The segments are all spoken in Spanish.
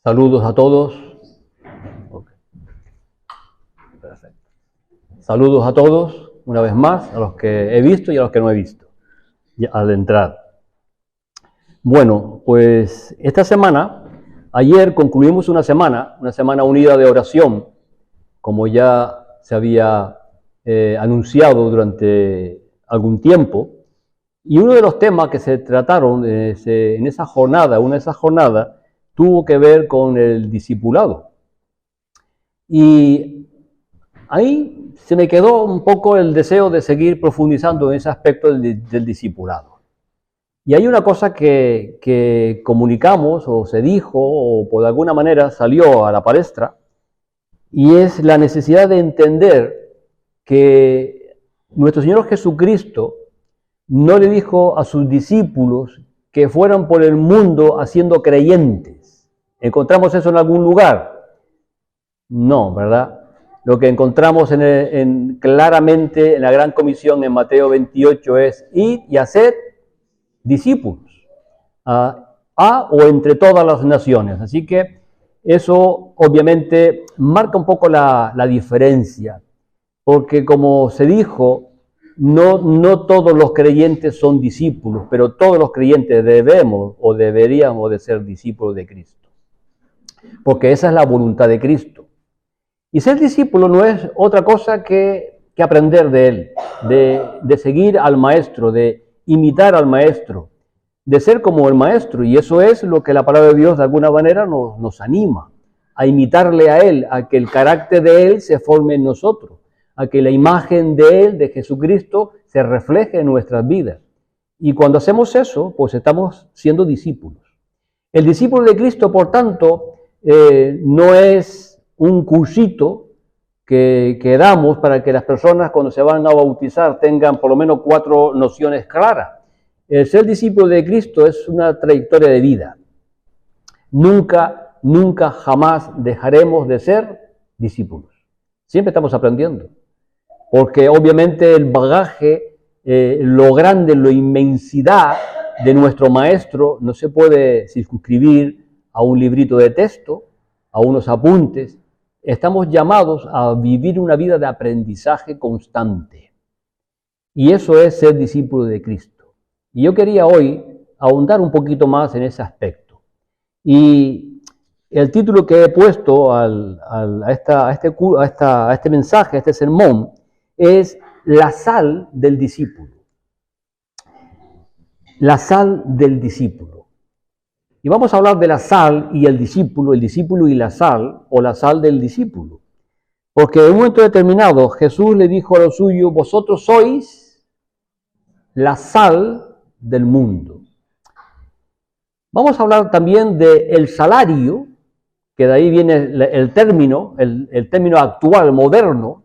Saludos a todos. Okay. Perfecto. Saludos a todos, una vez más, a los que he visto y a los que no he visto, al entrar. Bueno, pues esta semana, ayer concluimos una semana unida de oración, como ya se había anunciado durante algún tiempo, y uno de los temas que se trataron en esa jornada, una de esas jornadas, tuvo que ver con el discipulado. Y ahí se me quedó un poco el deseo de seguir profundizando en ese aspecto del discipulado. Y hay una cosa que comunicamos, o se dijo, o por alguna manera salió a la palestra, y es la necesidad de entender que nuestro Señor Jesucristo no le dijo a sus discípulos que fueran por el mundo haciendo creyentes. ¿Encontramos eso en algún lugar? No, ¿verdad? Lo que encontramos claramente en la Gran Comisión en Mateo 28 es ir y hacer discípulos a o entre todas las naciones. Así que eso obviamente marca un poco la diferencia, porque como se dijo, no todos los creyentes son discípulos, pero todos los creyentes debemos o deberíamos de ser discípulos de Cristo, porque esa es la voluntad de Cristo. Y ser discípulo no es otra cosa que aprender de Él, de seguir al Maestro, de imitar al Maestro, de ser como el Maestro. Y eso es lo que la palabra de Dios de alguna manera nos anima, a imitarle a Él, a que el carácter de Él se forme en nosotros, a que la imagen de Él, de Jesucristo, se refleje en nuestras vidas. Y cuando hacemos eso, pues estamos siendo discípulos. El discípulo de Cristo, por tanto, no es un cursito que damos para que las personas cuando se van a bautizar tengan por lo menos 4 nociones claras. El ser discípulo de Cristo es una trayectoria de vida. Nunca, jamás dejaremos de ser discípulos. Siempre estamos aprendiendo. Porque obviamente el bagaje, lo grande, la inmensidad de nuestro Maestro no se puede circunscribir a un librito de texto, a unos apuntes. Estamos llamados a vivir una vida de aprendizaje constante. Y eso es ser discípulo de Cristo. Y yo quería hoy ahondar un poquito más en ese aspecto. Y el título que he puesto a este mensaje, a este sermón, es la sal del discípulo. La sal del discípulo. Y vamos a hablar de la sal y el discípulo y la sal, o la sal del discípulo. Porque en un momento determinado Jesús le dijo a los suyos: vosotros sois la sal del mundo. Vamos a hablar también del salario, que de ahí viene el término actual, moderno,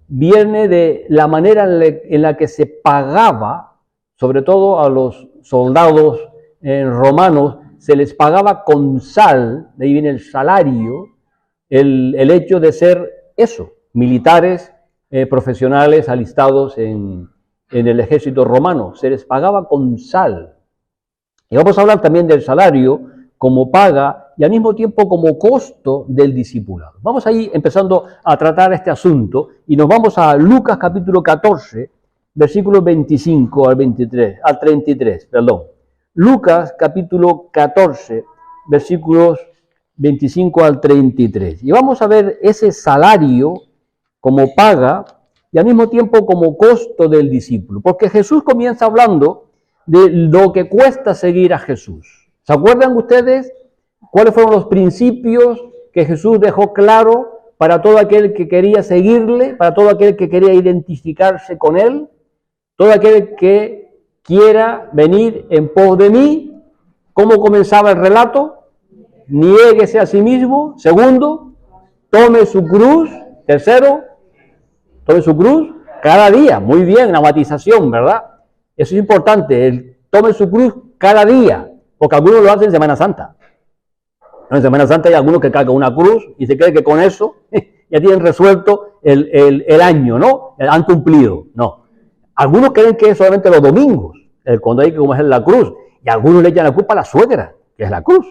viene de la manera en la que se pagaba, sobre todo a los soldados romanos, se les pagaba con sal, de ahí viene el salario, el hecho de ser eso, militares profesionales alistados en el ejército romano, se les pagaba con sal. Y vamos a hablar también del salario como paga y al mismo tiempo como costo del discipulado. Vamos ahí empezando a tratar este asunto y nos vamos a Lucas capítulo 14, versículos 25 al 33. Lucas capítulo 14, versículos 25 al 33. Y vamos a ver ese salario como paga y al mismo tiempo como costo del discípulo. Porque Jesús comienza hablando de lo que cuesta seguir a Jesús. ¿Se acuerdan ustedes cuáles fueron los principios que Jesús dejó claro para todo aquel que quería seguirle, para todo aquel que quería identificarse con él? Todo aquel que quiera venir en pos de mí. ¿Cómo comenzaba el relato? Niéguese a sí mismo. Segundo, tome su cruz. Tercero, tome su cruz cada día. Muy bien, la matización, ¿verdad? Eso es importante, tome su cruz cada día, porque algunos lo hacen en Semana Santa. En Semana Santa hay algunos que cargan una cruz y se creen que con eso ya tienen resuelto el año, ¿no? Han cumplido. No. Algunos creen que es solamente los domingos, cuando hay que comer la cruz, y algunos le echan la culpa a la suegra, que es la cruz.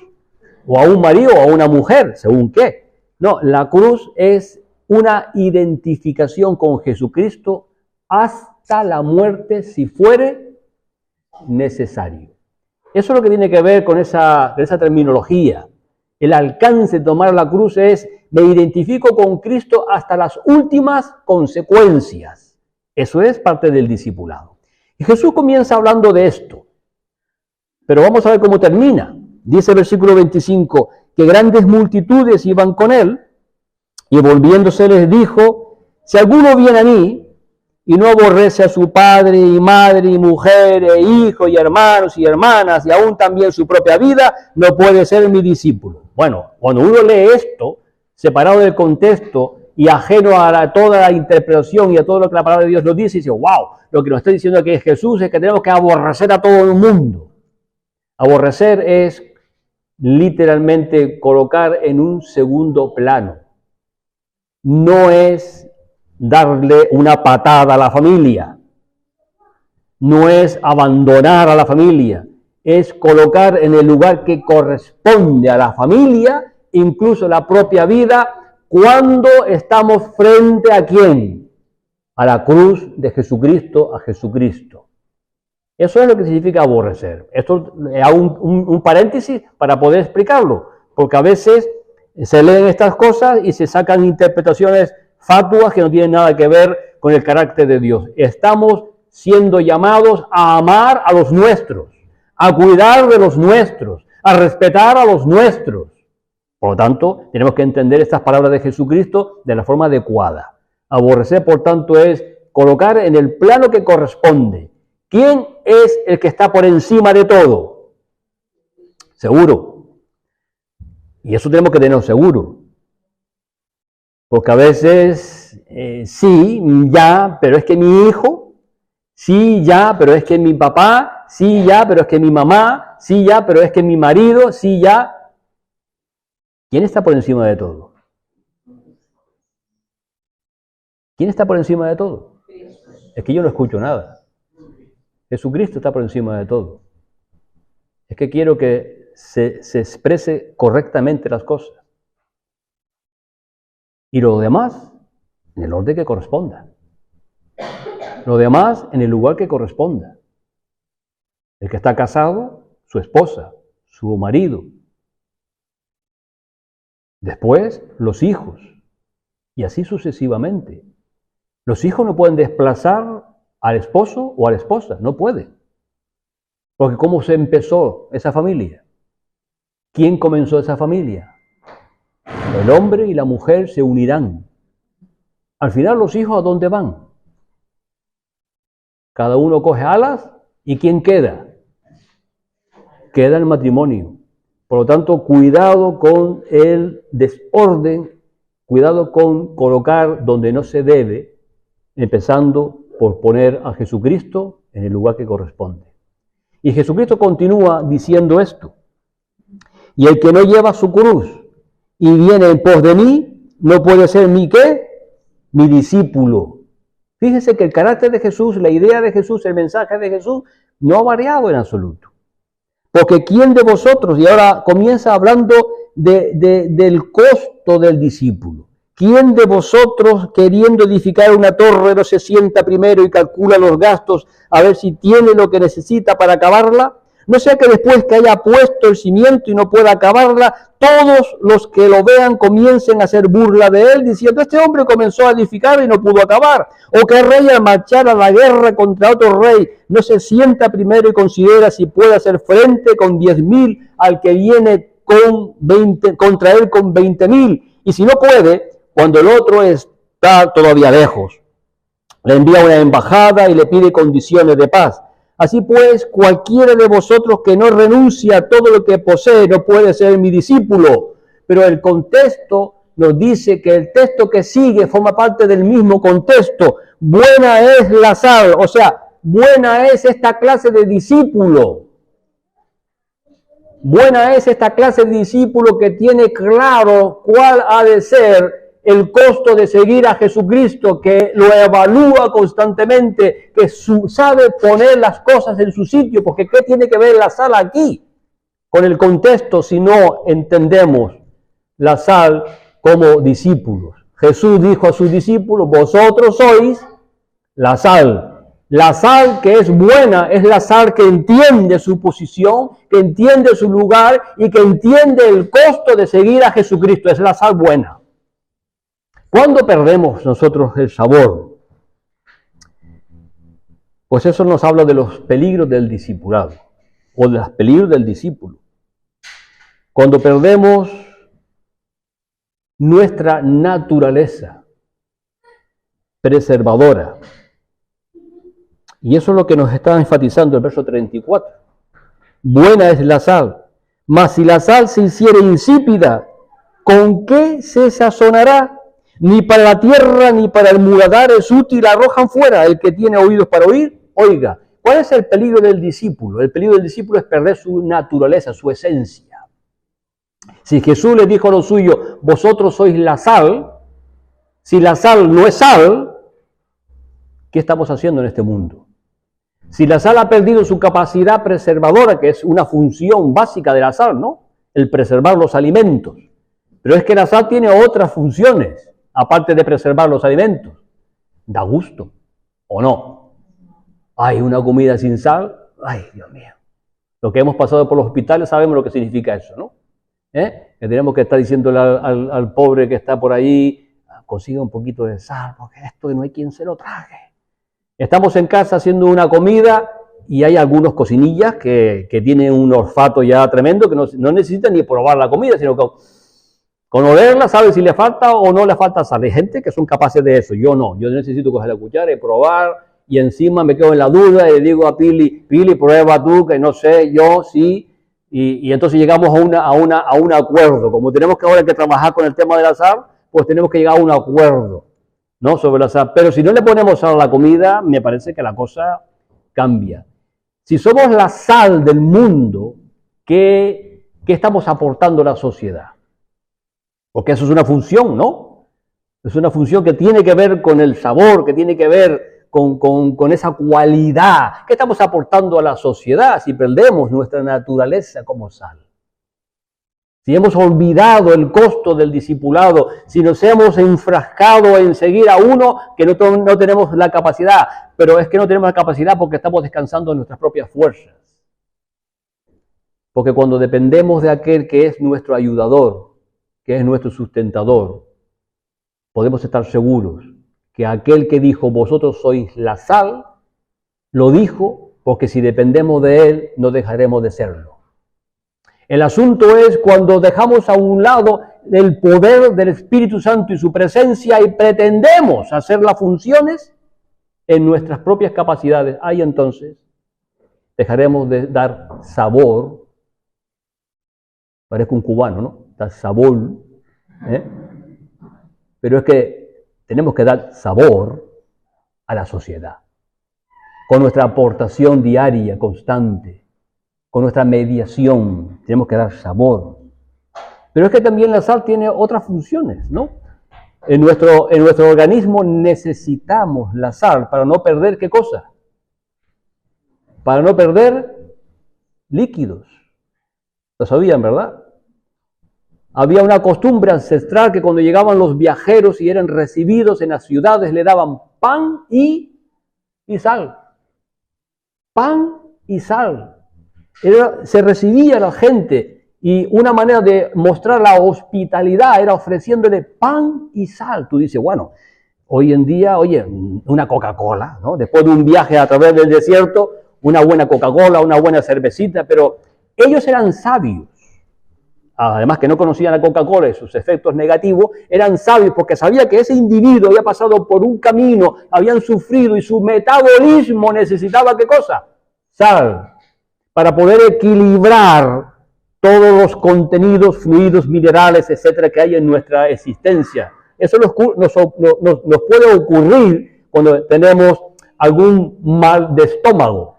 o a un marido o a una mujer, según qué. No, la cruz es una identificación con Jesucristo hasta la muerte, si fuere necesario. Eso es lo que tiene que ver con esa terminología. El alcance de tomar la cruz es, me identifico con Cristo hasta las últimas consecuencias. Eso es parte del discipulado. Y Jesús comienza hablando de esto. Pero vamos a ver cómo termina. Dice el versículo 25, que grandes multitudes iban con él, y volviéndose les dijo, si alguno viene a mí, y no aborrece a su padre y madre y mujer e hijos y hermanos y hermanas y aún también su propia vida, no puede ser mi discípulo. Bueno, cuando uno lee esto, separado del contexto y ajeno a toda la interpretación y a todo lo que la palabra de Dios nos dice, dice, wow, lo que nos está diciendo aquí Jesús es que tenemos que aborrecer a todo el mundo. Aborrecer es literalmente colocar en un segundo plano. No es darle una patada a la familia, no es abandonar a la familia, es colocar en el lugar que corresponde a la familia, incluso la propia vida, cuando estamos frente a ¿quién? A la cruz de Jesucristo, a Jesucristo. Eso es lo que significa aborrecer. Esto hago un paréntesis para poder explicarlo, porque a veces se leen estas cosas y se sacan interpretaciones fatuas que no tienen nada que ver con el carácter de Dios. Estamos siendo llamados a amar a los nuestros, a cuidar de los nuestros, a respetar a los nuestros. Por lo tanto, tenemos que entender estas palabras de Jesucristo de la forma adecuada. Aborrecer, por tanto, es colocar en el plano que corresponde. ¿Quién es el que está por encima de todo? Seguro. Y eso tenemos que tenerlo seguro. Porque a veces, sí, ya, pero es que mi hijo, sí, ya, pero es que mi papá, sí, ya, pero es que mi mamá, sí, ya, pero es que mi marido, sí, ya. ¿Quién está por encima de todo? ¿Quién está por encima de todo? Es que yo no escucho nada. Jesucristo está por encima de todo. Es que quiero que se exprese correctamente las cosas. Y lo demás, en el orden que corresponda. Lo demás, en el lugar que corresponda. El que está casado, su esposa, su marido. Después, los hijos. Y así sucesivamente. Los hijos no pueden desplazar al esposo o a la esposa. No pueden. Porque ¿cómo se empezó esa familia? ¿Quién comenzó esa familia? El hombre y la mujer se unirán. Al final, los hijos, ¿a dónde van? Cada uno coge alas y ¿quién queda? Queda el matrimonio. Por lo tanto, cuidado con el desorden, cuidado con colocar donde no se debe, empezando por poner a Jesucristo en el lugar que corresponde. Y Jesucristo continúa diciendo esto. Y el que no lleva su cruz y viene en pos de mí, no puede ser mi ¿qué? Mi discípulo. Fíjese que el carácter de Jesús, la idea de Jesús, el mensaje de Jesús, no ha variado en absoluto. Porque ¿quién de vosotros? Y ahora comienza hablando del costo del discípulo. ¿Quién de vosotros, queriendo edificar una torre, no se sienta primero y calcula los gastos a ver si tiene lo que necesita para acabarla? No sea que después que haya puesto el cimiento y no pueda acabarla, todos los que lo vean comiencen a hacer burla de él, diciendo, este hombre comenzó a edificar y no pudo acabar. O que el rey al marchar a la guerra contra otro rey no se sienta primero y considera si puede hacer frente con 10,000 al que viene contra él con 20,000. Y si no puede, cuando el otro está todavía lejos, le envía una embajada y le pide condiciones de paz. Así pues, cualquiera de vosotros que no renuncia a todo lo que posee no puede ser mi discípulo. Pero el contexto nos dice que el texto que sigue forma parte del mismo contexto. Buena es la sal, o sea, buena es esta clase de discípulo. Buena es esta clase de discípulo que tiene claro cuál ha de ser el costo de seguir a Jesucristo, que lo evalúa constantemente, que sabe poner las cosas en su sitio, porque ¿qué tiene que ver la sal aquí? con el contexto si no entendemos la sal como discípulos. Jesús dijo a sus discípulos, vosotros sois la sal. La sal que es buena es la sal que entiende su posición, que entiende su lugar y que entiende el costo de seguir a Jesucristo. Es la sal buena. ¿Cuándo perdemos nosotros el sabor? Pues eso nos habla de los peligros del discipulado o de los peligros del discípulo. Cuando perdemos nuestra naturaleza preservadora. Y eso es lo que nos está enfatizando el verso 34. Buena es la sal, mas si la sal se hiciere insípida, ¿con qué se sazonará? Ni para la tierra ni para el muladar es útil, la arrojan fuera. El que tiene oídos para oír, oiga. ¿Cuál es el peligro del discípulo? El peligro del discípulo es perder su naturaleza, su esencia. Si Jesús les dijo a los suyos, vosotros sois la sal, si la sal no es sal, ¿qué estamos haciendo en este mundo? Si la sal ha perdido su capacidad preservadora, que es una función básica de la sal, ¿no? El preservar los alimentos. Pero es que la sal tiene otras funciones, aparte de preservar los alimentos. Da gusto, ¿o no? Hay una comida sin sal, ay, Dios mío. Los que hemos pasado por los hospitales sabemos lo que significa eso, ¿no? Que tenemos que estar diciéndole al pobre que está por ahí, consiga un poquito de sal, porque esto no hay quien se lo trague. Estamos en casa haciendo una comida y hay algunos cocinillas que tienen un olfato ya tremendo, que no necesitan ni probar la comida, sino que con olerla saben si le falta o no le falta sal. Hay gente que son capaces de eso, yo no. Yo necesito coger la cuchara y probar, y encima me quedo en la duda y le digo a Pili, prueba tú, que no sé, yo sí. Y entonces llegamos a un acuerdo. Como tenemos que ahora que trabajar con el tema de la sal, pues tenemos que llegar a un acuerdo, ¿no? Sobre la sal. Pero si no le ponemos sal a la comida, me parece que la cosa cambia. Si somos la sal del mundo, ¿qué estamos aportando a la sociedad? Porque eso es una función, ¿no? Es una función que tiene que ver con el sabor, que tiene que ver con esa cualidad. ¿Qué estamos aportando a la sociedad si perdemos nuestra naturaleza como sal? Si hemos olvidado el costo del discipulado, si nos hemos enfrascado en seguir a uno que no tenemos la capacidad, pero es que no tenemos la capacidad porque estamos descansando en nuestras propias fuerzas. Porque cuando dependemos de aquel que es nuestro ayudador, que es nuestro sustentador, podemos estar seguros que aquel que dijo, vosotros sois la sal, lo dijo porque si dependemos de él, no dejaremos de serlo. El asunto es cuando dejamos a un lado el poder del Espíritu Santo y su presencia y pretendemos hacer las funciones en nuestras propias capacidades, ahí entonces dejaremos de dar sabor. Parezco un cubano, ¿no? Dar sabor, pero es que tenemos que dar sabor a la sociedad, con nuestra aportación diaria, constante, con nuestra mediación, tenemos que dar sabor. Pero es que también la sal tiene otras funciones, ¿no? En nuestro organismo necesitamos la sal para no perder, ¿qué cosa? Para no perder líquidos. Lo sabían, ¿verdad? Había una costumbre ancestral que cuando llegaban los viajeros y eran recibidos en las ciudades, le daban pan y sal. Pan y sal. Se recibía a la gente y una manera de mostrar la hospitalidad era ofreciéndole pan y sal. Tú dices, bueno, hoy en día, oye, una Coca-Cola, ¿no? Después de un viaje a través del desierto, una buena Coca-Cola, una buena cervecita, pero ellos eran sabios. Además que no conocían la Coca-Cola y sus efectos negativos, eran sabios porque sabía que ese individuo había pasado por un camino, habían sufrido y su metabolismo necesitaba, ¿qué cosa? Sal, para poder equilibrar todos los contenidos, fluidos, minerales, etcétera, que hay en nuestra existencia. Eso nos puede ocurrir cuando tenemos algún mal de estómago.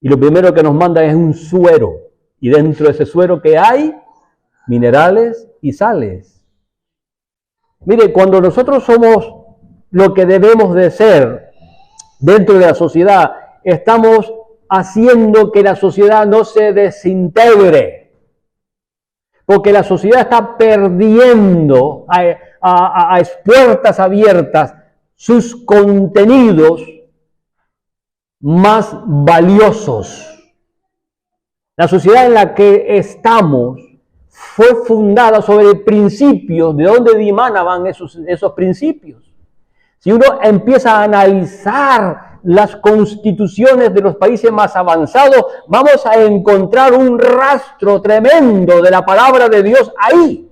Y lo primero que nos manda es un suero. Y dentro de ese suero, ¿qué hay? Minerales y sales. Mire, cuando nosotros somos lo que debemos de ser dentro de la sociedad, estamos haciendo que la sociedad no se desintegre, porque la sociedad está perdiendo a puertas abiertas sus contenidos más valiosos. La sociedad en la que estamos fue fundada sobre principios. ¿De dónde dimanaban esos principios? Si uno empieza a analizar las constituciones de los países más avanzados, vamos a encontrar un rastro tremendo de la palabra de Dios ahí.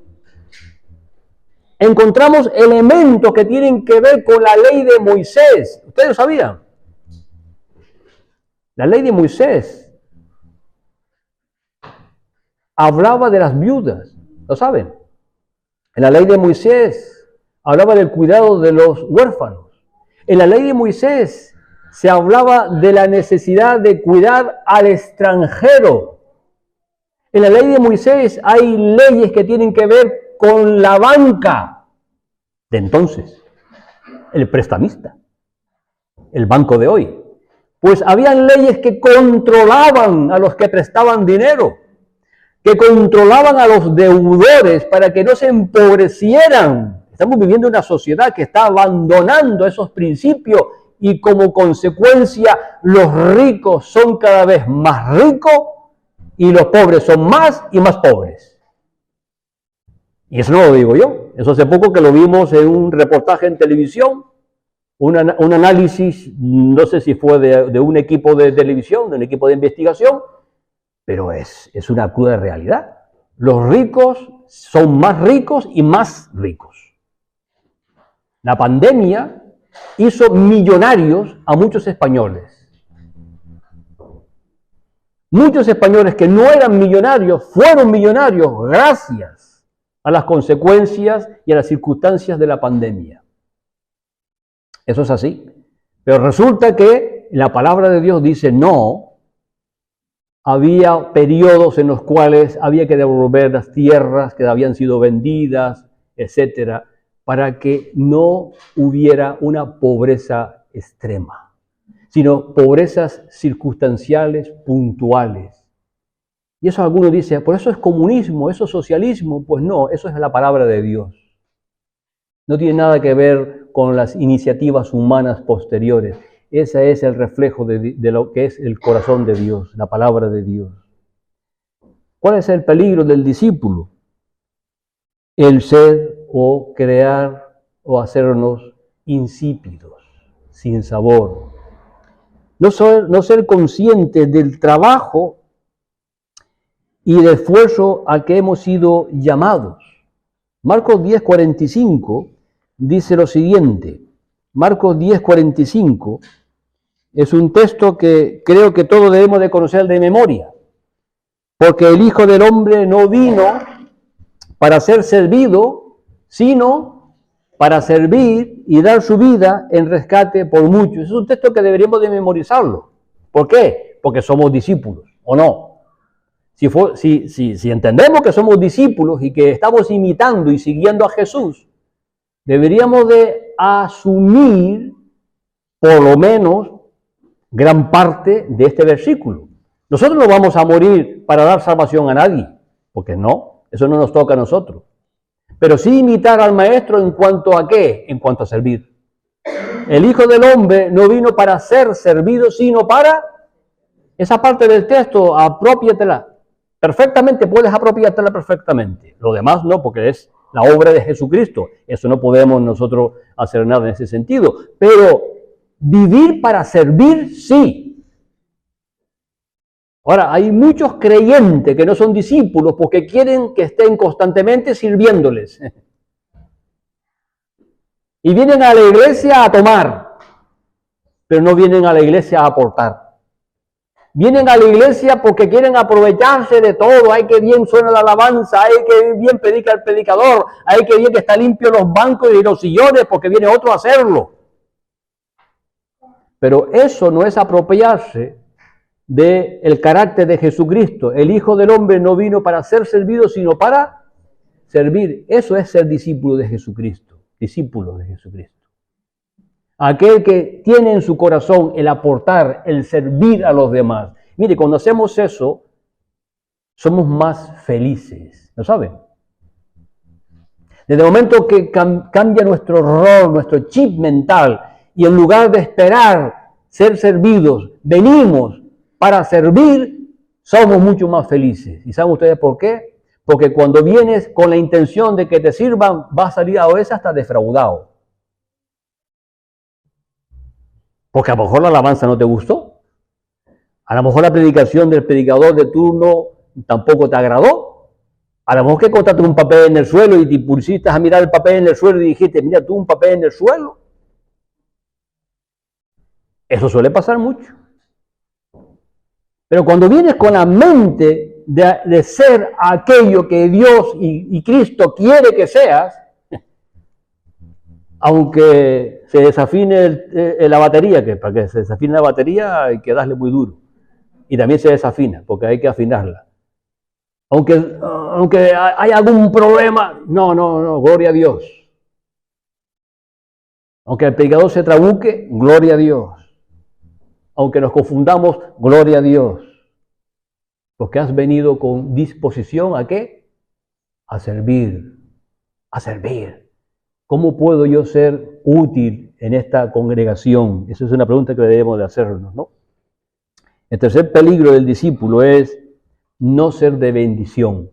Encontramos elementos que tienen que ver con la ley de Moisés. ¿Ustedes lo sabían? La ley de Moisés hablaba de las viudas, ¿lo saben? En la ley de Moisés hablaba del cuidado de los huérfanos. En la ley de Moisés se hablaba de la necesidad de cuidar al extranjero. En la ley de Moisés hay leyes que tienen que ver con la banca de entonces, el prestamista, el banco de hoy. Pues habían leyes que controlaban a los que prestaban dinero, que controlaban a los deudores para que no se empobrecieran. Estamos viviendo una sociedad que está abandonando esos principios y como consecuencia los ricos son cada vez más ricos y los pobres son más y más pobres. Y eso no lo digo yo, eso hace poco que lo vimos en un reportaje en televisión, un análisis, no sé si fue de un equipo de televisión, de un equipo de investigación, pero es una cruda realidad. Los ricos son más ricos y más ricos. La pandemia hizo millonarios a muchos españoles. Muchos españoles que no eran millonarios fueron millonarios gracias a las consecuencias y a las circunstancias de la pandemia. Eso es así. Pero resulta que la palabra de Dios dice no. Había periodos en los cuales había que devolver las tierras que habían sido vendidas, etcétera, para que no hubiera una pobreza extrema, sino pobrezas circunstanciales, puntuales. Y eso algunos dicen, por eso es comunismo, eso es socialismo. Pues no, eso es la palabra de Dios. No tiene nada que ver con las iniciativas humanas posteriores. Ese es el reflejo de lo que es el corazón de Dios, la palabra de Dios. ¿Cuál es el peligro del discípulo? El ser o crear o hacernos insípidos, sin sabor. No ser conscientes del trabajo y del esfuerzo al que hemos sido llamados. Marcos 10:45 dice lo siguiente. Marcos 10:45 es un texto que creo que todos debemos de conocer de memoria. Porque el Hijo del Hombre no vino para ser servido, sino para servir y dar su vida en rescate por muchos. Es un texto que deberíamos de memorizarlo. ¿Por qué? Porque somos discípulos, ¿o no? Si entendemos que somos discípulos y que estamos imitando y siguiendo a Jesús, deberíamos de asumir por lo menos gran parte de este versículo. Nosotros no vamos a morir para dar salvación a nadie, porque no, eso no nos toca a nosotros. Pero sí imitar al Maestro en cuanto a ¿qué? En cuanto a servir. El Hijo del Hombre no vino para ser servido, sino para... Esa parte del texto, apropiatela perfectamente, puedes apropiártela perfectamente. Lo demás no, porque es la obra de Jesucristo. Eso no podemos nosotros hacer nada en ese sentido. Pero vivir para servir, sí. Ahora, hay muchos creyentes que no son discípulos porque quieren que estén constantemente sirviéndoles. Y vienen a la iglesia a tomar, pero no vienen a la iglesia a aportar. Vienen a la iglesia porque quieren aprovecharse de todo. Ay, que bien suena la alabanza, ay, que bien predica el predicador, ay, que bien que está limpio los bancos y los sillones porque viene otro a hacerlo. Pero eso no es apropiarse del carácter de Jesucristo. El Hijo del Hombre no vino para ser servido, sino para servir. Eso es ser discípulo de Jesucristo. Discípulo de Jesucristo. Aquel que tiene en su corazón el aportar, el servir a los demás. Mire, cuando hacemos eso, somos más felices, ¿lo saben? Desde el momento que cambia nuestro rol, nuestro chip mental, y en lugar de esperar ser servidos, venimos para servir, somos mucho más felices. ¿Y saben ustedes por qué? Porque cuando vienes con la intención de que te sirvan, vas a salir a veces hasta defraudado. Porque a lo mejor la alabanza no te gustó. A lo mejor la predicación del predicador de turno tampoco te agradó. A lo mejor que encontraste un papel en el suelo y te pusiste a mirar el papel en el suelo y dijiste, mira tú un papel en el suelo. Eso suele pasar mucho. Pero cuando vienes con la mente de ser aquello que Dios y Cristo quiere que seas, aunque se desafine la batería, que para que se desafine la batería hay que darle muy duro. Y también se desafina, porque hay que afinarla. Aunque hay algún problema, no, gloria a Dios. Aunque el predicador se trabuque, gloria a Dios. Aunque nos confundamos, gloria a Dios. Porque has venido con disposición ¿a qué? A servir. A servir. ¿Cómo puedo yo ser útil en esta congregación? Esa es una pregunta que debemos de hacernos, ¿no? El tercer peligro del discípulo es no ser de bendición,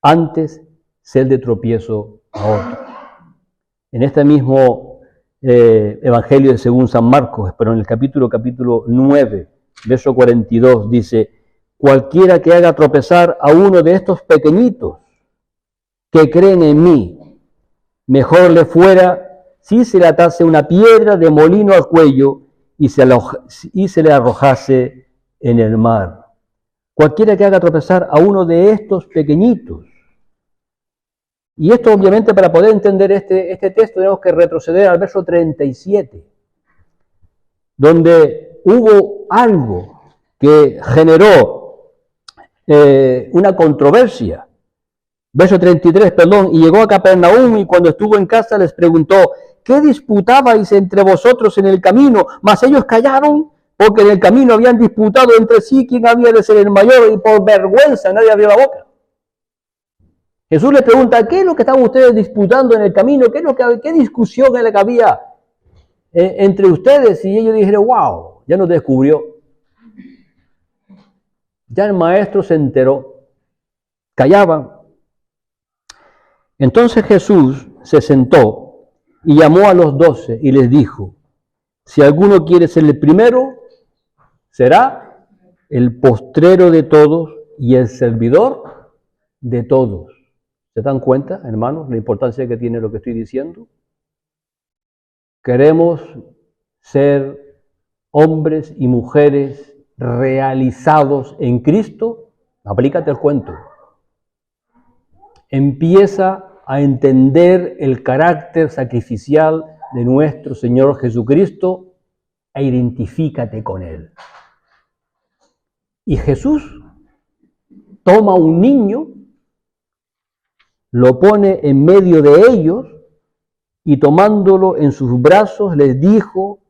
antes ser de tropiezo a otros. En este mismo Evangelio según San Marcos, pero en el capítulo 9, verso 42, dice, cualquiera que haga tropezar a uno de estos pequeñitos que creen en mí, mejor le fuera si se le atase una piedra de molino al cuello y se le arrojase en el mar. Cualquiera que haga tropezar a uno de estos pequeñitos. Y esto obviamente para poder entender este texto tenemos que retroceder al verso 37, donde hubo algo que generó una controversia. Verso 33, y llegó a Capernaum y cuando estuvo en casa les preguntó, ¿qué disputabais entre vosotros en el camino? Mas ellos callaron porque en el camino habían disputado entre sí quién había de ser el mayor y por vergüenza nadie abrió la boca. Jesús les pregunta, ¿qué es lo que estaban ustedes disputando en el camino? ¿Qué discusión es la que había entre ustedes? Y ellos dijeron, wow, ya nos descubrió. Ya el maestro se enteró. Callaban. Entonces Jesús se sentó y llamó a los 12 y les dijo, si alguno quiere ser el primero, será el postrero de todos y el servidor de todos. ¿Se dan cuenta, hermanos, la importancia que tiene lo que estoy diciendo? Queremos ser hombres y mujeres realizados en Cristo. Aplícate el cuento. Empieza a entender el carácter sacrificial de nuestro Señor Jesucristo e identifícate con Él. Y Jesús toma un niño, lo pone en medio de ellos y tomándolo en sus brazos les dijo,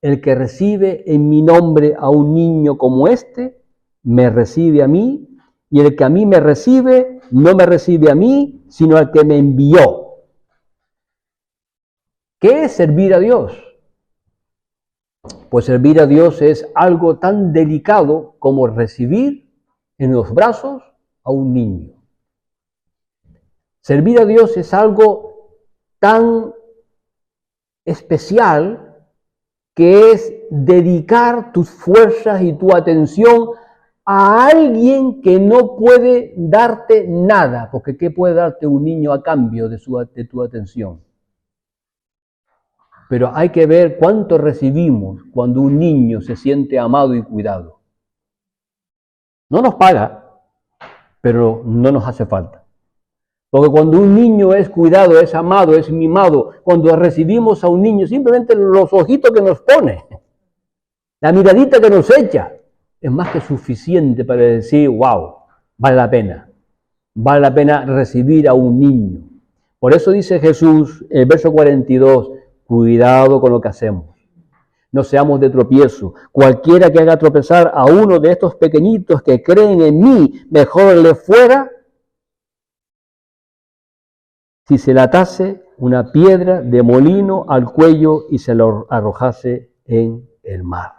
el que recibe en mi nombre a un niño como este, me recibe a mí, y el que a mí me recibe, no me recibe a mí, sino al que me envió. ¿Qué es servir a Dios? Pues servir a Dios es algo tan delicado como recibir en los brazos a un niño. Servir a Dios es algo tan especial que es dedicar tus fuerzas y tu atención a alguien que no puede darte nada, porque ¿qué puede darte un niño a cambio de tu atención? Pero hay que ver cuánto recibimos cuando un niño se siente amado y cuidado. No nos paga, pero no nos hace falta. Porque cuando un niño es cuidado, es amado, es mimado, cuando recibimos a un niño, simplemente los ojitos que nos pone, la miradita que nos echa, es más que suficiente para decir, wow, vale la pena recibir a un niño. Por eso dice Jesús, el verso 42, Cuidado con lo que hacemos. No seamos de tropiezo. Cualquiera que haga tropezar a uno de estos pequeñitos que creen en mí, mejor le fuera si se le atase una piedra de molino al cuello y se lo arrojase en el mar.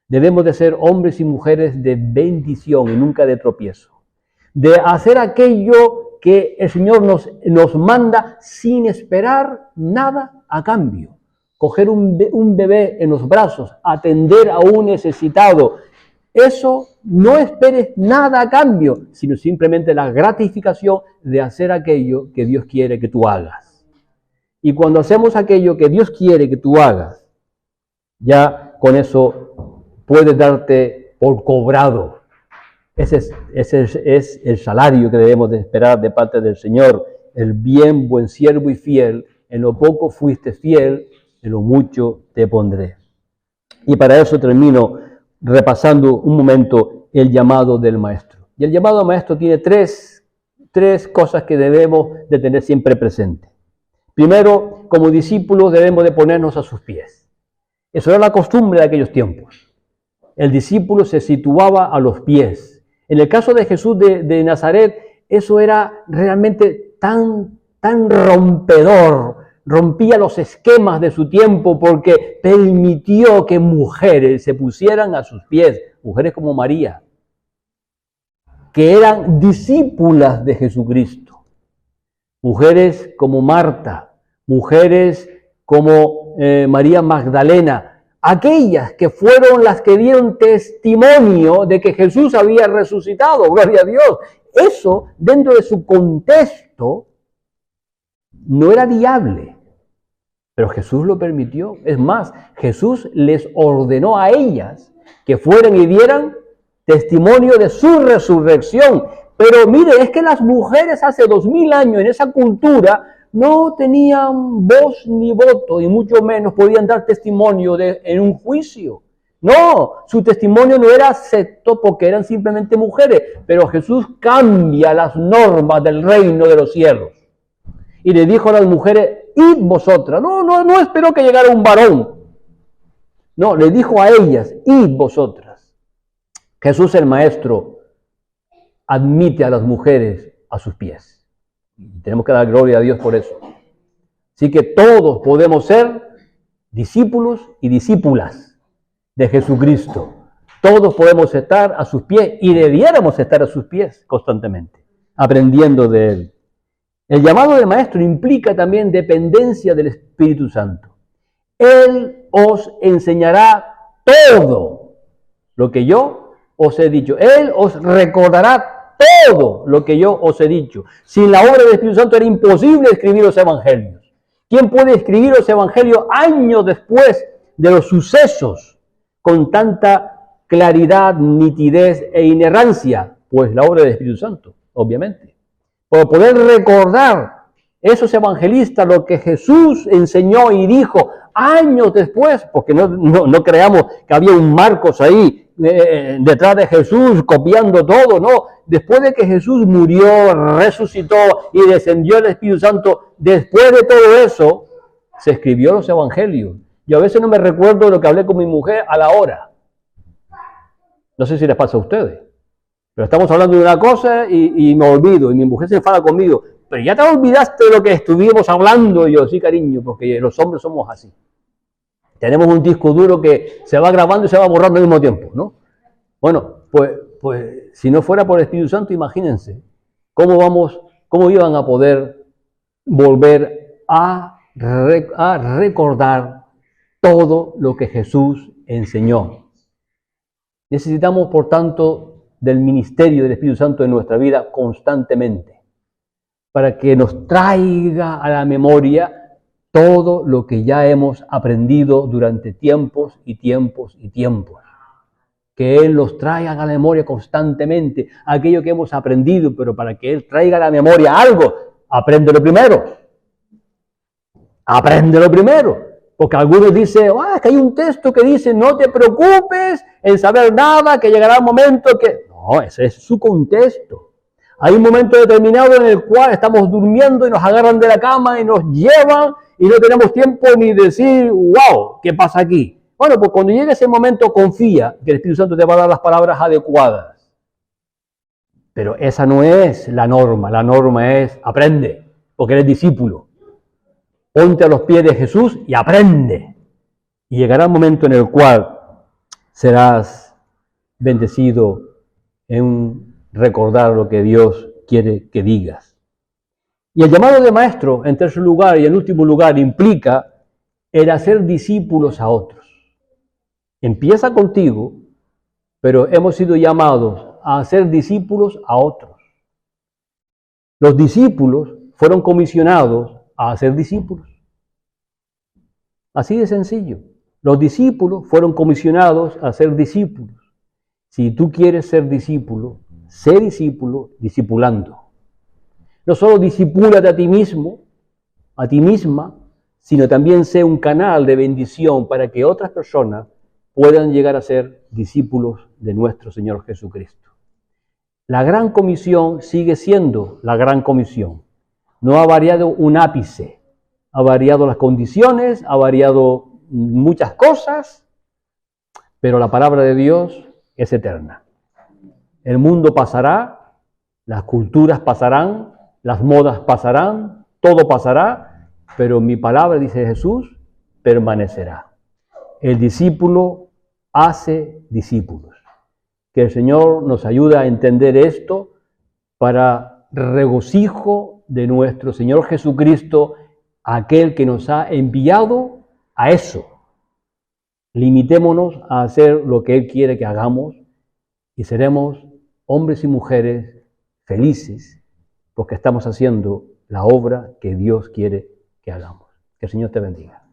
Debemos de ser hombres y mujeres de bendición y nunca de tropiezo. De hacer aquello que el Señor nos manda sin esperar nada a cambio. Coger un bebé en los brazos, atender a un necesitado. Eso no esperes nada a cambio, sino simplemente la gratificación de hacer aquello que Dios quiere que tú hagas. Y cuando hacemos aquello que Dios quiere que tú hagas, ya con eso puedes darte por cobrado. Ese es el salario que debemos de esperar de parte del Señor. El bien, buen siervo y fiel. En lo poco fuiste fiel, en lo mucho te pondré. Y para eso termino repasando un momento el llamado del maestro. Y el llamado del maestro tiene tres cosas que debemos de tener siempre presente. Primero, como discípulos debemos de ponernos a sus pies. Eso era la costumbre de aquellos tiempos. El discípulo se situaba a los pies. En el caso de Jesús de Nazaret, eso era realmente tan rompedor. Rompía los esquemas de su tiempo porque permitió que mujeres se pusieran a sus pies, mujeres como María, que eran discípulas de Jesucristo, mujeres como Marta, mujeres como María Magdalena, aquellas que fueron las que dieron testimonio de que Jesús había resucitado, gloria a Dios. Eso, dentro de su contexto, no era viable. Pero Jesús lo permitió. Es más, Jesús les ordenó a ellas que fueran y dieran testimonio de su resurrección. Pero mire, es que las mujeres hace 2000 años en esa cultura no tenían voz ni voto y mucho menos podían dar testimonio en un juicio. No, su testimonio no era acepto porque eran simplemente mujeres. Pero Jesús cambia las normas del reino de los cielos. Y le dijo a las mujeres, id vosotras. No esperó que llegara un varón. No, le dijo a ellas, id vosotras. Jesús el Maestro admite a las mujeres a sus pies. Y tenemos que dar gloria a Dios por eso. Así que todos podemos ser discípulos y discípulas de Jesucristo. Todos podemos estar a sus pies y debiéramos estar a sus pies constantemente, aprendiendo de Él. El llamado del Maestro implica también dependencia del Espíritu Santo. Él os enseñará todo lo que yo os he dicho. Él os recordará todo lo que yo os he dicho. Sin la obra del Espíritu Santo era imposible escribir los evangelios. ¿Quién puede escribir los evangelios años después de los sucesos con tanta claridad, nitidez e inerrancia? Pues la obra del Espíritu Santo, obviamente. Por poder recordar esos evangelistas lo que Jesús enseñó y dijo años después, porque no creamos que había un Marcos ahí detrás de Jesús copiando todo, no. Después de que Jesús murió, resucitó y descendió el Espíritu Santo, después de todo eso, se escribió los evangelios. Yo a veces no me recuerdo lo que hablé con mi mujer a la hora. No sé si les pasa a ustedes. Pero estamos hablando de una cosa y me olvido, y mi mujer se enfada conmigo. Pero ya te olvidaste de lo que estuvimos hablando. Y yo, sí, cariño, porque los hombres somos así. Tenemos un disco duro que se va grabando y se va borrando al mismo tiempo, ¿no? Bueno, pues si no fuera por el Espíritu Santo, imagínense cómo iban a poder volver a recordar todo lo que Jesús enseñó. Necesitamos, por tanto, del ministerio del Espíritu Santo en nuestra vida constantemente, para que nos traiga a la memoria todo lo que ya hemos aprendido durante tiempos y tiempos y tiempos. Que Él los traiga a la memoria constantemente, aquello que hemos aprendido, pero para que Él traiga a la memoria algo, apréndelo primero. Apréndelo primero. Porque algunos dicen, que hay un texto que dice, no te preocupes en saber nada, que llegará un momento que... No, ese es su contexto. Hay un momento determinado en el cual estamos durmiendo y nos agarran de la cama y nos llevan y no tenemos tiempo ni decir, wow, ¿qué pasa aquí? Bueno, pues cuando llegue ese momento, confía que el Espíritu Santo te va a dar las palabras adecuadas. Pero esa no es la norma es aprende, porque eres discípulo. Ponte a los pies de Jesús y aprende. Y llegará un momento en el cual serás bendecido en recordar lo que Dios quiere que digas. Y el llamado de maestro, en tercer lugar y en último lugar, implica el hacer discípulos a otros. Empieza contigo, pero hemos sido llamados a hacer discípulos a otros. Los discípulos fueron comisionados a hacer discípulos. Así de sencillo. Los discípulos fueron comisionados a ser discípulos. Si tú quieres ser discípulo, sé discípulo discipulando. No solo discipúlate a ti mismo, a ti misma, sino también sé un canal de bendición para que otras personas puedan llegar a ser discípulos de nuestro Señor Jesucristo. La gran comisión sigue siendo la gran comisión. No ha variado un ápice. Ha variado las condiciones, ha variado muchas cosas, pero la palabra de Dios es eterna. El mundo pasará, las culturas pasarán, las modas pasarán, todo pasará, pero mi palabra, dice Jesús, permanecerá. El discípulo hace discípulos. Que el Señor nos ayude a entender esto para regocijo de nuestro Señor Jesucristo, aquel que nos ha enviado a eso. Limitémonos a hacer lo que Él quiere que hagamos y seremos hombres y mujeres felices porque estamos haciendo la obra que Dios quiere que hagamos. Que el Señor te bendiga.